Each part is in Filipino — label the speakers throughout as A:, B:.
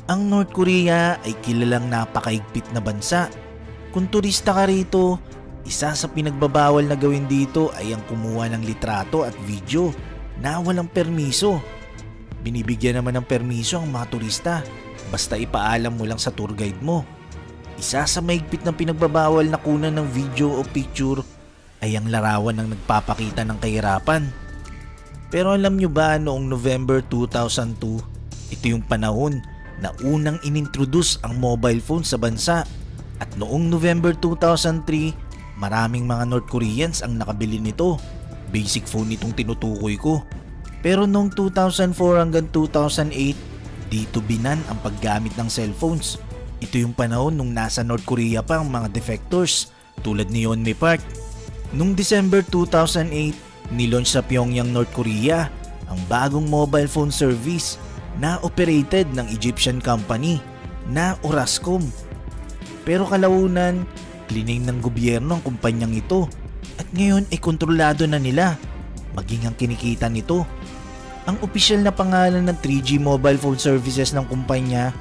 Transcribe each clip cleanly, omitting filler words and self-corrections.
A: Ang North Korea ay kilalang napakaigpit na bansa. Kung turista ka rito, isa sa pinagbabawal na gawin dito ay ang kumuha ng litrato at video na walang permiso. Binibigyan naman ng permiso ang mga turista basta ipaalam mo lang sa tour guide mo. Isa sa maigpit na pinagbabawal na kunan ng video o picture ay ang larawan ng nagpapakita ng kahirapan. Pero alam nyo ba noong November 2002, ito yung panahon na unang inintroduce ang mobile phone sa bansa. At noong November 2003, maraming mga North Koreans ang nakabili nito. Basic phone itong tinutukoy ko. Pero noong 2004 hanggang 2008, dito binan ang paggamit ng cellphones. Ito yung panahon nung nasa North Korea pa ang mga defectors tulad ni Yeonmi Park. Noong December 2008, nilaunch sa Pyongyang, North Korea ang bagong mobile phone service na operated ng Egyptian company na Orascom. Pero kalaunan, cleaning ng gobyerno ang kumpanyang ito at ngayon ay kontrolado na nila maging ang kinikita nito. Ang opisyal na pangalan ng 3G mobile phone services ng kumpanya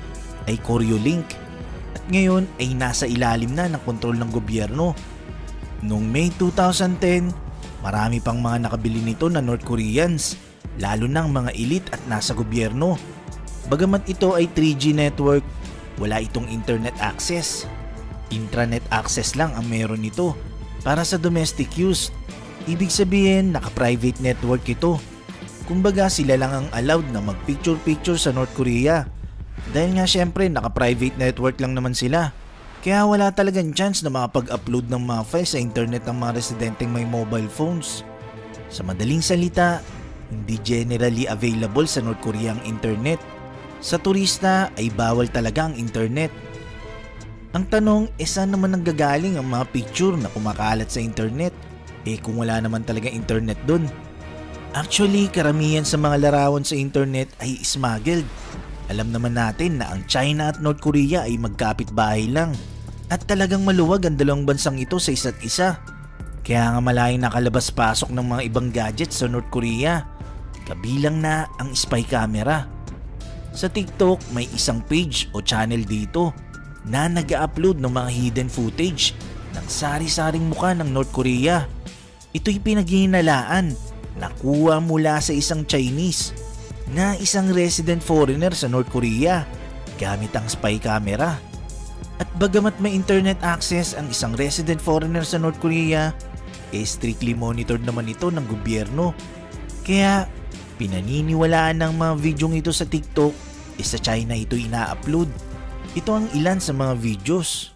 A: ay Koreolink at ngayon ay nasa ilalim na ng kontrol ng gobyerno. Noong May 2010, marami pang mga nakabili nito na North Koreans, lalo na ang mga elite at nasa gobyerno. Bagamat ito ay 3G network, wala itong internet access. Intranet access lang ang meron nito para sa domestic use. Ibig sabihin, naka-private network ito. Kumbaga sila lang ang allowed na mag-picture-picture sa North Korea. Dahil nga syempre naka-private network lang naman sila. Kaya wala talagang chance na makapag-upload ng mga files sa internet ng mga residenteng may mobile phones. Sa madaling salita, hindi generally available sa North Korea ang internet. Sa turista ay bawal talaga ang internet. Ang tanong, saan naman nanggagaling ang mga picture na kumakalat sa internet? Kung wala naman talaga internet dun. Actually, karamihan sa mga larawan sa internet ay smuggled. Alam naman natin na ang China at North Korea ay magkapit-bahay lang. At talagang maluwag ang dalawang bansang ito sa isa't isa. Kaya nga malayong nakalabas-pasok ng mga ibang gadgets sa North Korea. Kabilang na ang spy camera. Sa TikTok may isang page o channel dito na nag-upload ng mga hidden footage ng sari-saring muka ng North Korea. Ito'y pinaghihinalaan na kuha mula sa isang Chinese na isang resident foreigner sa North Korea gamit ang spy camera. At bagamat may internet access ang isang resident foreigner sa North Korea, strictly monitored naman ito ng gobyerno. Kaya pinaniniwalaan ng mga videong ito sa TikTok, sa China ito ina-upload. Ito ang ilan sa mga videos.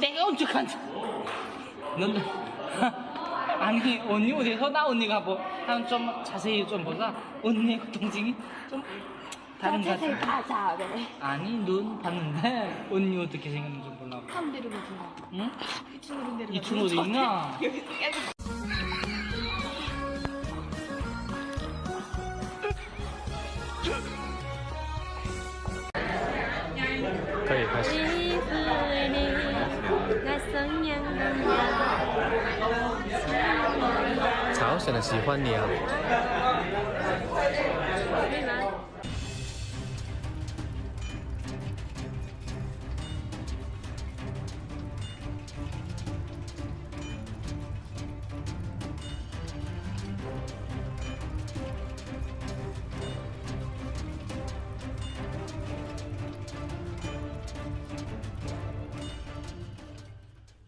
B: 내가 언제 간지? 넌 아니 언니 어디서 나 언니가 뭐 한 좀 자세히 좀 보자. 언니의 동생이 좀 다른 것
C: 자세히
B: 같아.
C: 봐자 그래.
B: 아니 눈 봤는데 언니 어떻게 생겼는지 좀 보려고.
C: 다음 데로 가자.
B: 응?
C: 2층으로 내려가.
B: 2층 어디 있나?
C: 여기서 계속.
D: 可以开始。
C: 衣服里那松阳的
D: 朝鲜的喜欢你啊。
C: 对吗？